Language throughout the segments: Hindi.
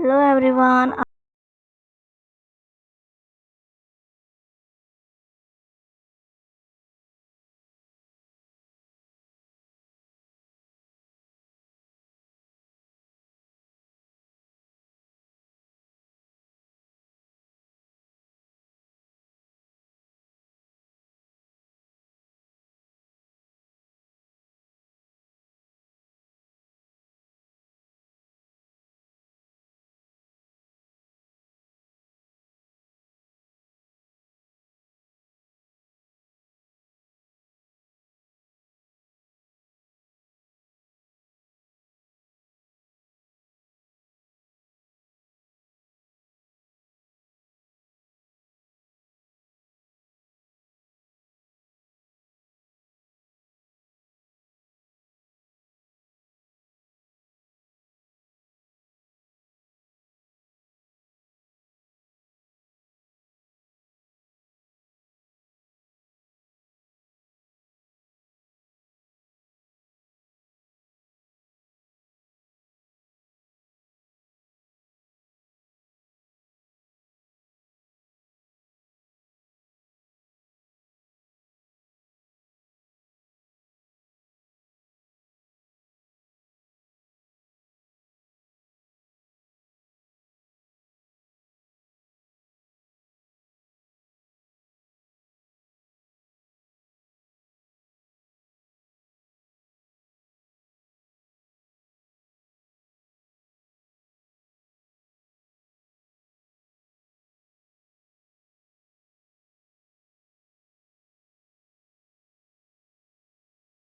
Hello everyone.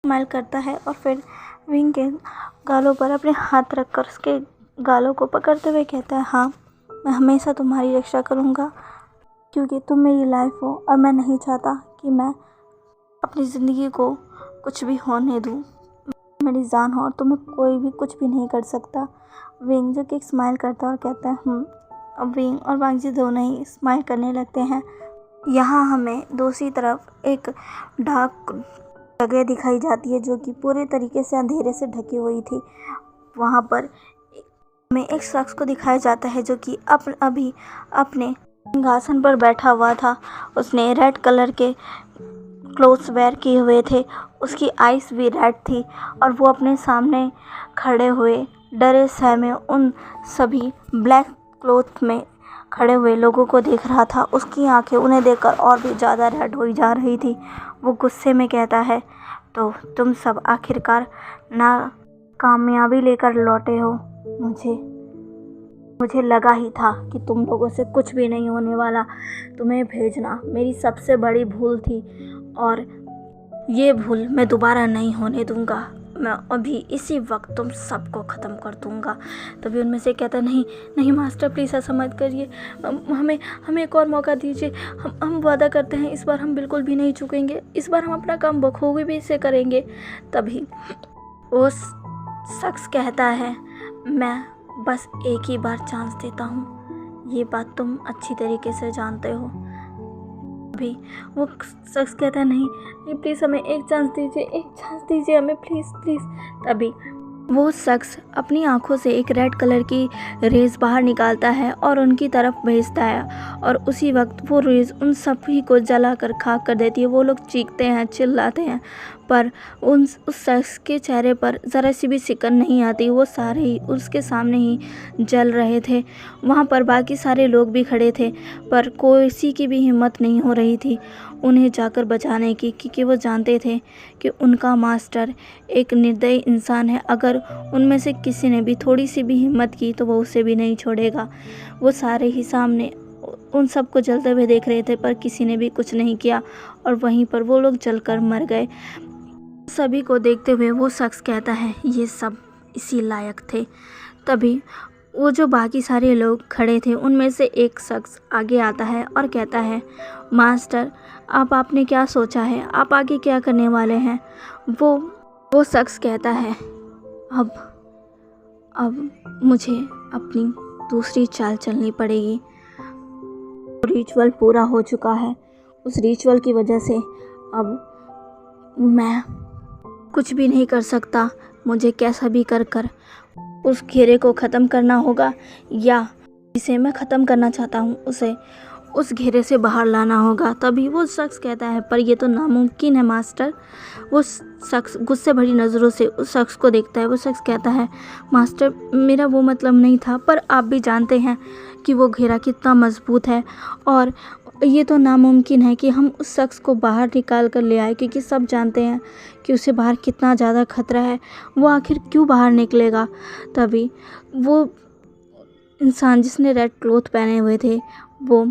स्माइल करता है और फिर विंग के गालों पर अपने हाथ रखकर उसके गालों को पकड़ते हुए कहता है, हाँ, मैं हमेशा तुम्हारी रक्षा करूँगा क्योंकि तुम मेरी लाइफ हो और मैं नहीं चाहता कि मैं अपनी ज़िंदगी को कुछ भी होने दूँ। मेरी जान हो और तुम्हें कोई भी कुछ भी नहीं कर सकता। विंग जो कि स्माइल करता है और कहता है अब विंग और बांगजी दोनों ही स्माइल करने लगते हैं। यहाँ हमें दूसरी तरफ एक डार्क जगह दिखाई जाती है जो कि पूरे तरीके से अंधेरे से ढकी हुई थी। वहाँ पर हमें एक शख्स को दिखाया जाता है जो कि अभी अपने सिंहासन पर बैठा हुआ था। उसने रेड कलर के क्लोथ्स वेयर किए हुए थे, उसकी आइज़ भी रेड थी और वो अपने सामने खड़े हुए डरे सहमे उन सभी ब्लैक क्लोथ में खड़े हुए लोगों को देख रहा था। उसकी आंखें उन्हें देखकर और भी ज़्यादा रेड हो जा रही थी। वो गुस्से में कहता है, तो तुम सब आखिरकार ना कामयाबी लेकर लौटे हो। मुझे लगा ही था कि तुम लोगों से कुछ भी नहीं होने वाला। तुम्हें भेजना मेरी सबसे बड़ी भूल थी और ये भूल मैं दोबारा नहीं होने दूंगा। मैं अभी इसी वक्त तुम सबको ख़त्म कर दूंगा। तभी उनमें से कहता, नहीं मास्टर, प्लीज़ ऐसा मत करिए। हमें एक और मौका दीजिए। हम वादा करते हैं इस बार हम बिल्कुल भी नहीं चूकेंगे। इस बार हम अपना काम बखूबी से करेंगे। तभी वो शख्स कहता है, मैं बस एक ही बार चांस देता हूँ, ये बात तुम अच्छी तरीके से जानते हो। अभी वो शख्स कहता है, नहीं प्लीज़ हमें एक चांस दीजिए हमें, प्लीज़। तभी वो शख्स अपनी आंखों से एक रेड कलर की रेज़ बाहर निकालता है और उनकी तरफ भेजता है और उसी वक्त वो रेज़ उन सभी को जलाकर खाक कर देती है। वो लोग चीखते हैं, चिल्लाते हैं, पर उस शख्स के चेहरे पर ज़रा सी भी सिकन नहीं आती। वो सारे ही उसके सामने ही जल रहे थे। वहाँ पर बाकी सारे लोग भी खड़े थे, पर किसी की भी हिम्मत नहीं हो रही थी उन्हें जाकर बचाने की, क्योंकि वो जानते थे कि उनका मास्टर एक निर्दयी इंसान है। अगर उनमें से किसी ने भी थोड़ी सी भी हिम्मत की तो वो उसे भी नहीं छोड़ेगा। वो सारे ही सामने उन सबको जलते हुए देख रहे थे, पर किसी ने भी कुछ नहीं किया और वहीं पर वो लोग जलकर मर गए। सभी को देखते हुए वो शख्स कहता है, ये सब इसी लायक थे। तभी वो जो बाकी सारे लोग खड़े थे उनमें से एक शख्स आगे आता है और कहता है, मास्टर, आपने क्या सोचा है? आप आगे क्या करने वाले हैं? वो शख्स कहता है, अब मुझे अपनी दूसरी चाल चलनी पड़ेगी। रिचुअल पूरा हो चुका है। उस रिचुअल की वजह से अब मैं कुछ भी नहीं कर सकता। मुझे कैसा भी कर उस घेरे को ख़त्म करना होगा, या जिसे मैं ख़त्म करना चाहता हूँ उसे उस घेरे से बाहर लाना होगा। तभी वो शख्स कहता है, पर ये तो नामुमकिन है मास्टर। वो शख्स गुस्से भरी नज़रों से उस शख्स को देखता है। वो शख्स कहता है, मास्टर मेरा वो मतलब नहीं था, पर आप भी जानते हैं कि वो घेरा कितना मजबूत है और ये तो नामुमकिन है कि हम उस शख्स को बाहर निकाल कर ले आए, क्योंकि सब जानते हैं कि उसे बाहर कितना ज़्यादा खतरा है। वो आखिर क्यों बाहर निकलेगा। तभी वो इंसान जिसने रेड क्लॉथ पहने हुए थे वो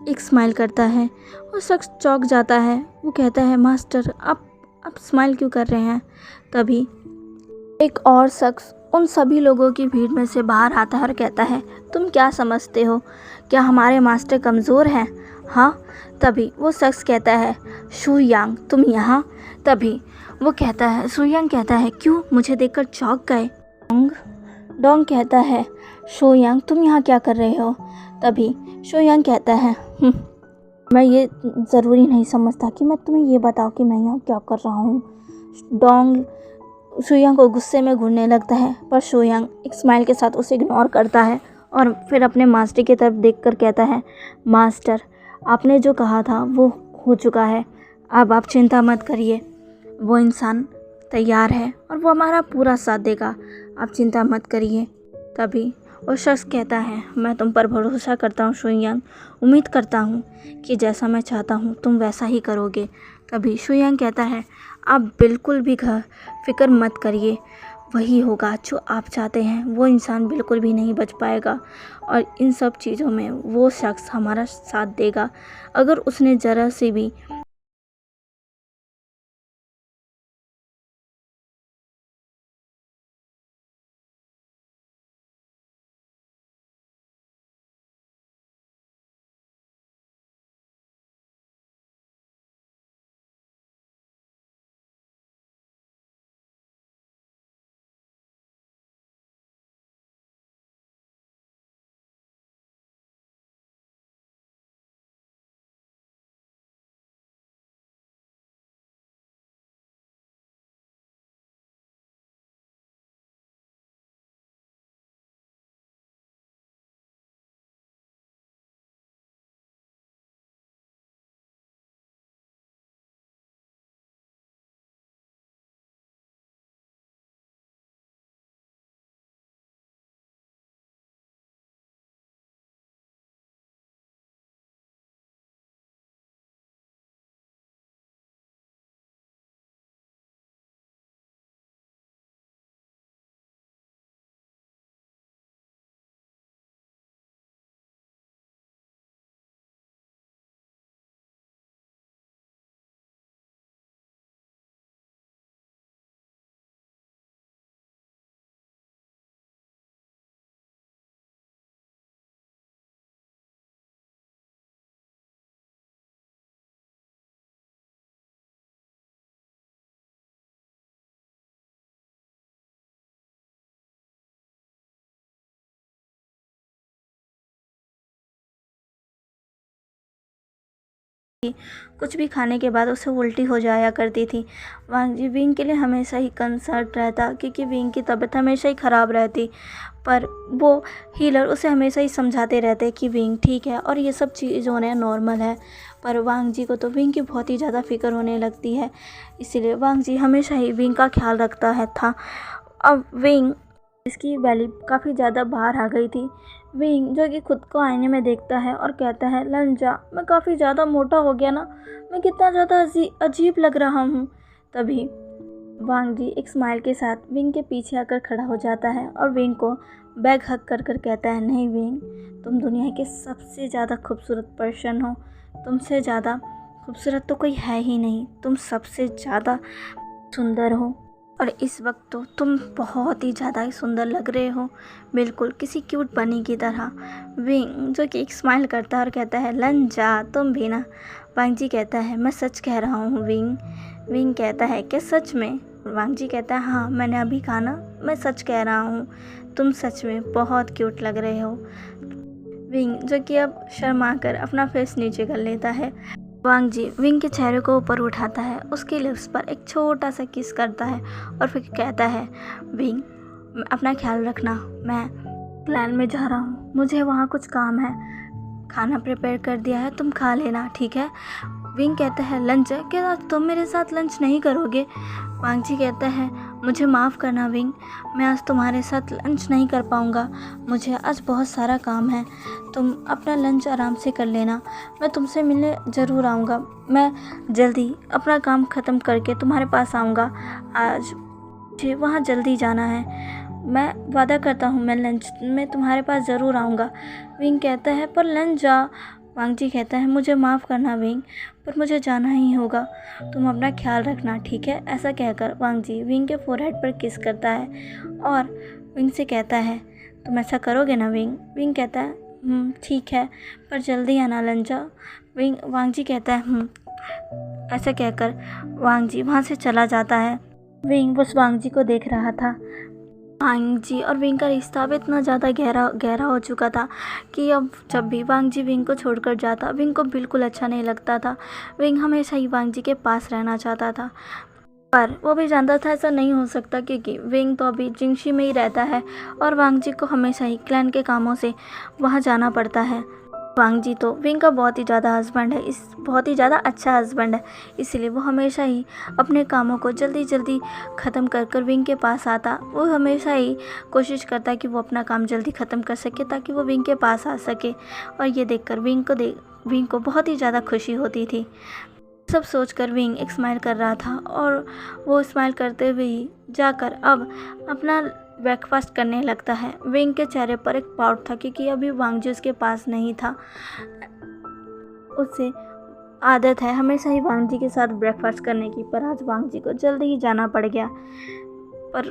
एक स्माइल करता है। वो शख्स चौंक जाता है। वो कहता है, मास्टर आप स्माइल क्यों कर रहे हैं। तभी एक और शख्स उन सभी लोगों की भीड़ में से बाहर आता है और कहता है, तुम क्या समझते हो, क्या हमारे मास्टर कमज़ोर हैं। हाँ। तभी वो शख्स कहता है, शू यांग तुम यहाँ। तभी वो कहता है, शू यांग कहता है, क्यों, मुझे देखकर चौंक गए। डोंग कहता है, शू यांग तुम यहाँ क्या कर रहे हो। तभी शू यांग कहता है, मैं ये ज़रूरी नहीं समझता कि मैं तुम्हें ये बताऊँ कि मैं यहाँ क्या कर रहा हूँ। डोंग शू यांग को गुस्से में घूरने लगता है, पर शू यांग एक स्माइल के साथ उसे इग्नोर करता है और फिर अपने मास्टर की तरफ देखकर कहता है, मास्टर आपने जो कहा था वो हो चुका है, अब आप चिंता मत करिए। वो इंसान तैयार है और वो हमारा पूरा साथ देगा, आप चिंता मत करिए। तभी वो शख्स कहता है, मैं तुम पर भरोसा करता हूँ शू यांग, उम्मीद करता हूँ कि जैसा मैं चाहता हूँ तुम वैसा ही करोगे। तभी शू यांग कहता है, आप बिल्कुल भी फिक्र मत करिए, वही होगा जो आप चाहते हैं। वो इंसान बिल्कुल भी नहीं बच पाएगा और इन सब चीज़ों में वो शख्स हमारा साथ देगा। अगर उसने ज़रा सी भी कुछ भी खाने के बाद उसे उल्टी हो जाया करती थी। वांग जी विंग के लिए हमेशा ही कंसर्न रहता, क्योंकि विंग की तबीयत हमेशा ही ख़राब रहती, पर वो हीलर उसे हमेशा ही समझाते रहते कि विंग ठीक है और ये सब चीज़ होने नॉर्मल है। पर वांग जी को तो विंग की बहुत ही ज़्यादा फिक्र होने लगती है, इसीलिए वांग जी हमेशा ही विंग का ख्याल रखता है था। अब विंग इसकी वैली काफ़ी ज़्यादा बाहर आ गई थी। विंग जो कि खुद को आईने में देखता है और कहता है, लंजा मैं काफ़ी ज़्यादा मोटा हो गया ना, मैं कितना ज़्यादा अजीब लग रहा हूँ। तभी वांग जी एक स्माइल के साथ विंग के पीछे आकर खड़ा हो जाता है और विंग को बैग हक कर कहता है, नहीं विंग, तुम दुनिया के सबसे ज़्यादा खूबसूरत पर्सन हो, तुमसे ज़्यादा खूबसूरत तो कोई है ही नहीं, तुम सबसे ज़्यादा सुंदर हो और इस वक्त तो तुम बहुत ही ज़्यादा ही सुंदर लग रहे हो, बिल्कुल किसी क्यूट बनी की तरह। विंग जो कि एक स्माइल करता है और कहता है, लंजा तुम भी ना। वांग जी कहता है, मैं सच कह रहा हूँ विंग। विंग कहता है, क्या सच में। वांग जी कहता है, हाँ मैंने अभी कहा ना, मैं सच कह रहा हूँ, तुम सच में बहुत क्यूट लग रहे हो। विंग जो कि अब शर्मा कर अपना फेस नीचे कर लेता है। वांग जी विंग के चेहरे को ऊपर उठाता है, उसके लिप्स पर एक छोटा सा किस करता है और फिर कहता है, विंग अपना ख्याल रखना, मैं क्लैन में जा रहा हूँ, मुझे वहाँ कुछ काम है। खाना प्रिपेयर कर दिया है, तुम खा लेना, ठीक है। विंग कहता है लंच? क्या तुम मेरे साथ लंच नहीं करोगे? वांग जी कहता है मुझे माफ़ करना विंग, मैं आज तुम्हारे साथ लंच नहीं कर पाऊँगा, मुझे आज बहुत सारा काम है। तुम अपना लंच आराम से कर लेना, मैं तुमसे मिलने ज़रूर आऊँगा। मैं जल्दी अपना काम ख़त्म करके तुम्हारे पास आऊँगा। आज मुझे वहाँ जल्दी जाना है, मैं वादा करता हूँ मैं लंच में तुम्हारे पास ज़रूर आऊँगा। विंग कहता है पर लंच जा। वांग जी कहता है मुझे माफ़ करना विंग, पर मुझे जाना ही होगा, तुम अपना ख्याल रखना, ठीक है। ऐसा कहकर वांग जी विंग के फोरहेड पर किस करता है और विंग से कहता है तुम ऐसा करोगे ना विंग? विंग कहता है ठीक है, पर जल्दी आना लंच जा। वांग जी कहता है ऐसा कहकर वांग जी वहाँ से चला जाता है। विंग बस वांग जी को देख रहा था। वांग जी और विंग का रिश्ता अब इतना ज़्यादा गहरा हो चुका था कि अब जब भी वांग जी विंग को छोड़कर जाता, विंग को बिल्कुल अच्छा नहीं लगता था। विंग हमेशा ही वांग जी के पास रहना चाहता था, पर वो भी जानता था ऐसा नहीं हो सकता, क्योंकि विंग तो अभी जिंगशी में ही रहता है और वांग जी को हमेशा ही क्लैन के कामों से वहाँ जाना पड़ता है। वांग जी तो विंग का बहुत ही ज़्यादा हस्बैंड है, बहुत ही ज़्यादा अच्छा हस्बैंड है, इसीलिए वो हमेशा ही अपने कामों को जल्दी जल्दी ख़त्म कर कर विंग के पास आता। वो हमेशा ही कोशिश करता कि वो अपना काम जल्दी ख़त्म कर सके ताकि वो विंग के पास आ सके। और ये देखकर विंग को बहुत ही ज़्यादा खुशी होती थी। सब सोचकर विंग एक स्माइल कर रहा था और वो स्माइल करते हुए ही जाकर अब अपना ब्रेकफास्ट करने लगता है। विंग के चेहरे पर एक पाउट था क्योंकि अभी वांग जी उसके पास नहीं था। उससे आदत है हमेशा ही वांग जी के साथ ब्रेकफास्ट करने की, पर आज वांग जी को जल्दी ही जाना पड़ गया। पर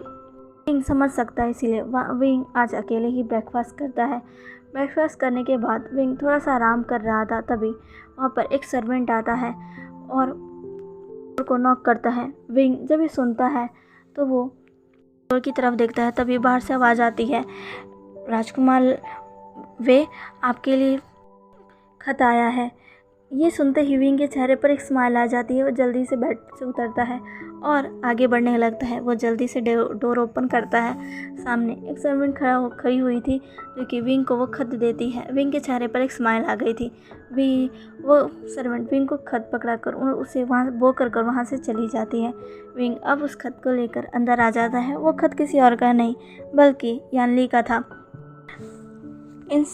विंग समझ सकता है, इसीलिए विंग आज अकेले ही ब्रेकफास्ट करता है। ब्रेकफास्ट करने के बाद विंग थोड़ा सा आराम कर रहा था, तभी वहाँ पर एक सर्वेंट आता है और डोर को नॉक करता है। विंग जब ये सुनता है तो वो डोर की तरफ देखता है, तभी बाहर से आवाज़ आती है राजकुमार वे आपके लिए खत आया है। ये सुनते ही विंग के चेहरे पर एक स्माइल आ जाती है। वो जल्दी से बेड से उतरता है और आगे बढ़ने लगता है। वो जल्दी से डोर ओपन करता है। सामने एक सर्वेंट खड़ी हुई थी जो कि विंग को वो खत देती है। विंग के चेहरे पर एक स्माइल आ गई थी। वो सर्वेंट विंग को खत पकड़ा कर उसे वहाँ बो कर वहाँ से चली जाती है। विंग अब उस खत को लेकर अंदर आ जाता है। वो खत किसी और का नहीं बल्कि यानली का था। इन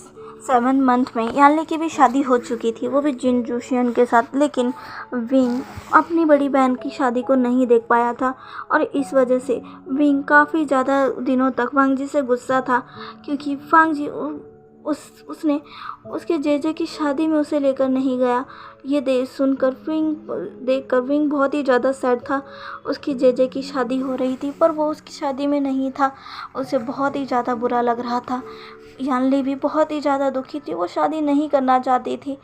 7 मंथ में यानली की भी शादी हो चुकी थी, वो भी जिन जोशियन के साथ, लेकिन विंग अपनी बड़ी बहन की शादी को नहीं देख पाया था और इस वजह से विंग काफ़ी ज़्यादा दिनों तक वांग जी से गुस्सा था, क्योंकि वांग जी उसने उसके जेजे की शादी में उसे लेकर नहीं गया। ये देखकर विंग बहुत ही ज़्यादा सैड था। उसकी जेजे की शादी हो रही थी पर वो उसकी शादी में नहीं था। उसे बहुत ही ज़्यादा बुरा लग रहा था। यानली भी बहुत ही ज़्यादा दुखी थी, वो शादी नहीं करना चाहती थी।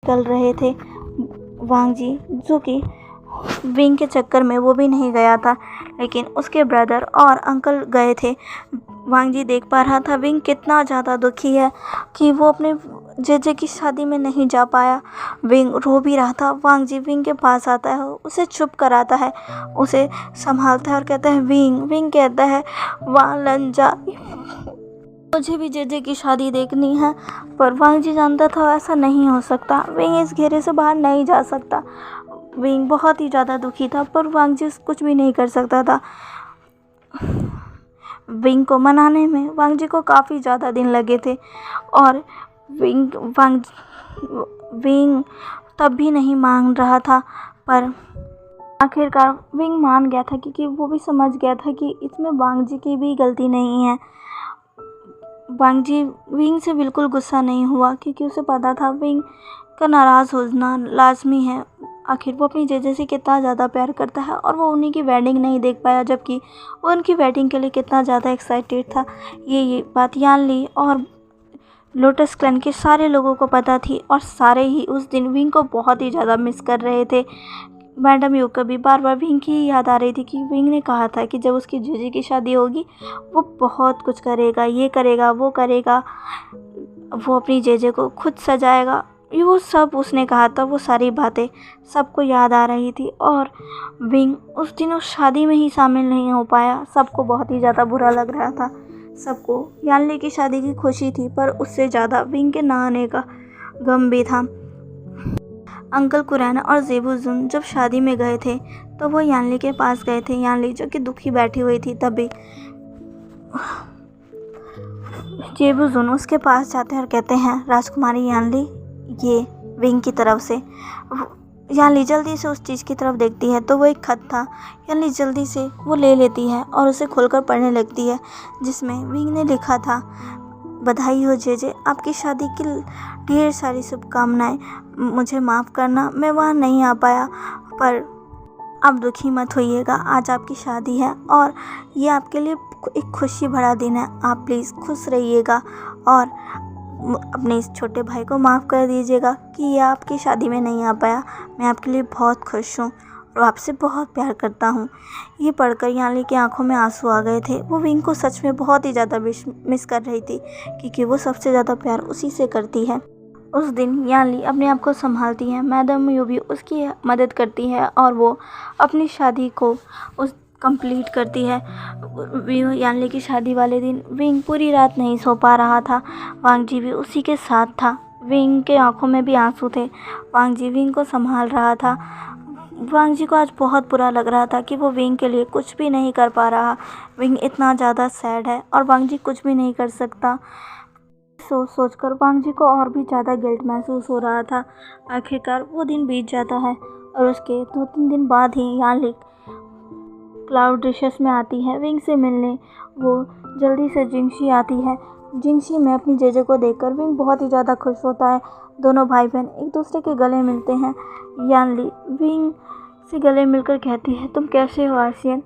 निकल रहे थे वांग जी, जो कि विंग के चक्कर में वो भी नहीं गया था, लेकिन उसके ब्रदर और अंकल गए थे। वांग जी देख पा रहा था विंग कितना ज़्यादा दुखी है कि वो अपने जेजे की शादी में नहीं जा पाया। विंग रो भी रहा था। वांग जी विंग के पास आता है, उसे चुप कराता है, उसे संभालता है और कहता है विंग। विंग कहता है वांग लंजा, मुझे भी जेजे की शादी देखनी है। पर वांग जी जानता था ऐसा नहीं हो सकता, विंग इस घेरे से बाहर नहीं जा सकता। विंग बहुत ही ज़्यादा दुखी था, पर वांग जी कुछ भी नहीं कर सकता था। विंग को मनाने में वांग जी को काफ़ी ज़्यादा दिन लगे थे और विंग तब भी नहीं मान रहा था। पर आखिरकार विंग मान गया था, क्योंकि वो भी समझ गया था कि इसमें वांग जी की भी गलती नहीं है। वांग जी विंग से बिल्कुल गुस्सा नहीं हुआ, क्योंकि उसे पता था विंग का नाराज़ होना लाजमी है। आखिर वो अपनी जेजे से कितना ज़्यादा प्यार करता है और वो उन्हीं की वेडिंग नहीं देख पाया, जबकि वो उनकी वेडिंग के लिए कितना ज़्यादा एक्साइटेड था। ये बात यान ली और लोटस क्लैन के सारे लोगों को पता थी और सारे ही उस दिन विंग को बहुत ही ज़्यादा मिस कर रहे थे। मैडम यू को भी बार बार विंग की याद आ रही थी कि विंग ने कहा था कि जब उसकी जीजी की शादी होगी वो बहुत कुछ करेगा, ये करेगा, वो करेगा, वो अपनी जेजे को खुद सजाएगा। ये वो सब उसने कहा था, वो सारी बातें सबको याद आ रही थी और विंग उस दिन उस शादी में ही शामिल नहीं हो पाया। सबको बहुत ही ज़्यादा बुरा लग रहा था। सबको यानली की शादी की खुशी थी, पर उससे ज़्यादा विंग के ना आने का गम भी था। अंकल कुरैन और जेबुजुन जब शादी में गए थे तो वो यानली के पास गए थे। यानली जो कि दुखी बैठी हुई थी, तभी जेबुजुन उसके पास जाते हैं और कहते हैं राजकुमारी यानली, ये विंग की तरफ से। यानली जल्दी से उस चीज़ की तरफ देखती है तो वो एक खत था। यानली जल्दी से वो ले लेती है और उसे खोलकर पढ़ने लगती है, जिसमें विंग ने लिखा था, बधाई हो जेजे, आपकी शादी की ढेर सारी शुभकामनाएं। मुझे माफ़ करना, मैं वहाँ नहीं आ पाया, पर आप दुखी मत होइएगा। आज आपकी शादी है और ये आपके लिए एक खुशी भरा दिन है। आप प्लीज़ खुश रहिएगा और अपने इस छोटे भाई को माफ़ कर दीजिएगा कि ये आपकी शादी में नहीं आ पाया। मैं आपके लिए बहुत खुश हूँ और आपसे बहुत प्यार करता हूँ। ये पढ़कर यानली की आंखों में आंसू आ गए थे। वो विंग को सच में बहुत ही ज़्यादा मिस कर रही थी, क्योंकि वो सबसे ज़्यादा प्यार उसी से करती है। उस दिन यानली अपने आप को संभालती है। मैडम यू भी उसकी मदद करती है और वो अपनी शादी को कंप्लीट करती है। यानली की शादी वाले दिन विंग पूरी रात नहीं सो पा रहा था। वांग जी भी उसी के साथ था। विंग के आंखों में भी आंसू थे। वांग जी विंग को संभाल रहा था। वांग जी को आज बहुत बुरा लग रहा था कि वो विंग के लिए कुछ भी नहीं कर पा रहा। विंग इतना ज़्यादा सैड है और वांग जी कुछ भी नहीं कर सकता। सोचकर वांग जी को और भी ज़्यादा गिल्ट महसूस हो रहा था। आखिरकार वो दिन बीत जाता है और उसके 2-3 दिन बाद ही यानली क्लाउड डिशेस में आती है विंग से मिलने। वो जल्दी से जिंगशी आती है। जिंगशी में अपनी जेजे को देखकर विंग बहुत ही ज़्यादा खुश होता है। दोनों भाई बहन एक दूसरे के गले मिलते हैं। यानली विंग से गले मिलकर कहती है, तुम कैसे हो आसियन?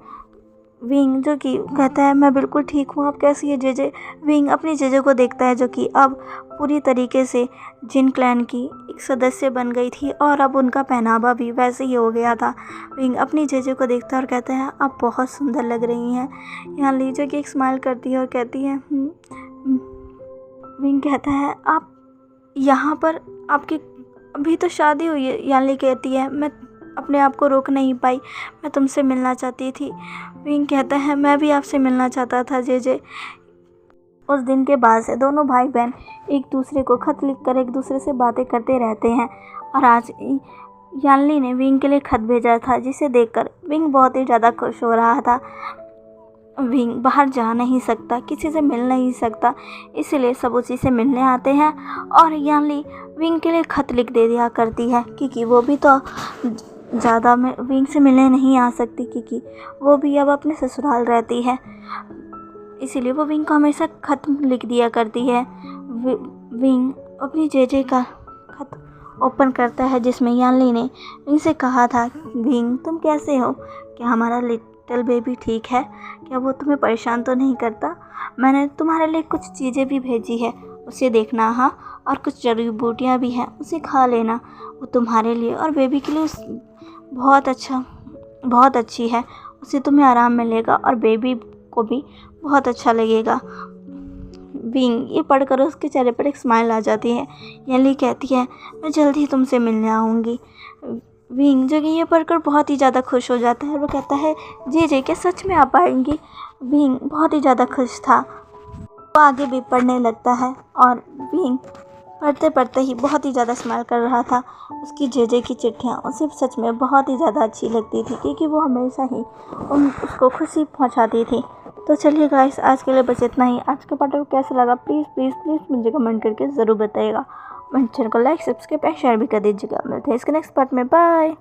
विंग जो कि कहता है, मैं बिल्कुल ठीक हूँ, आप कैसी है जेजे? विंग अपनी जेजे को देखता है, जो कि अब पूरी तरीके से जिन क्लैन की एक सदस्य बन गई थी और अब उनका पहनावा भी वैसे ही हो गया था। विंग अपनी जेजे को देखता है और कहता है, आप बहुत सुंदर लग रही हैं। यानली जो कि एक स्माइल करती है और कहती है, विंग कहता है, आप यहाँ पर, आपकी अभी तो शादी हुई है। यानली कहती है, मैं अपने आप को रोक नहीं पाई, मैं तुमसे मिलना चाहती थी। विंग कहता है, मैं भी आपसे मिलना चाहता था जेजे। उस दिन के बाद से दोनों भाई बहन एक दूसरे को खत लिखकर एक दूसरे से बातें करते रहते हैं। और आज यानली ने विंग के लिए खत भेजा था, जिसे देखकर विंग बहुत ही ज़्यादा खुश हो रहा था। विंग बाहर जा नहीं सकता, किसी से मिल नहीं सकता, इसलिए सब उसी से मिलने आते हैं और यानली विंग के लिए खत लिख दे दिया करती है, क्योंकि वो भी तो ज़्यादा में विंग से मिलने नहीं आ सकती, क्योंकि वो भी अब अपने ससुराल रहती है। इसीलिए वो विंग को हमेशा खत लिख दिया करती है। विंग अपनी जेजे का खत ओपन करता है, जिसमें यानली ने विंग से कहा था, विंग तुम कैसे हो? क्या हमारा लिटिल बेबी ठीक है? क्या वो तुम्हें परेशान तो नहीं करता? मैंने तुम्हारे लिए कुछ चीज़ें भी भेजी है, उसे देखना। हाँ, और कुछ जड़ी बूटियाँ भी हैं, उसे खा लेना। वो तुम्हारे लिए और बेबी के लिए बहुत अच्छी है। उससे तुम्हें आराम मिलेगा और बेबी को भी बहुत अच्छा लगेगा। विंग ये पढ़कर उसके चेहरे पर एक स्माइल आ जाती है। येनली कहती है मैं जल्दी ही तुमसे मिलने आऊँगी। विंग जो कि ये पढ़कर बहुत ही ज़्यादा खुश हो जाता है। वो कहता है जे क्या सच में आ पाएंगी। विंग बहुत ही ज़्यादा खुश था। वो आगे भी पढ़ने लगता है और विंग पढ़ते पढ़ते ही बहुत ही ज़्यादा स्माइल कर रहा था। उसकी जे की चिट्ठियाँ उसे सच में बहुत ही ज़्यादा अच्छी लगती थी क्योंकि वो हमेशा ही उसको खुशी पहुँचाती थी। तो चलिए गाइस, आज के लिए बस इतना ही। आज का पार्ट कैसा लगा प्लीज़ प्लीज़ प्लीज़ मुझे कमेंट करके ज़रूर बताइएगा। मेरे चैनल को लाइक सब्सक्राइब एंड शेयर भी कर दीजिएगा। मिलते हैं इसके नेक्स्ट पार्ट में। बाय।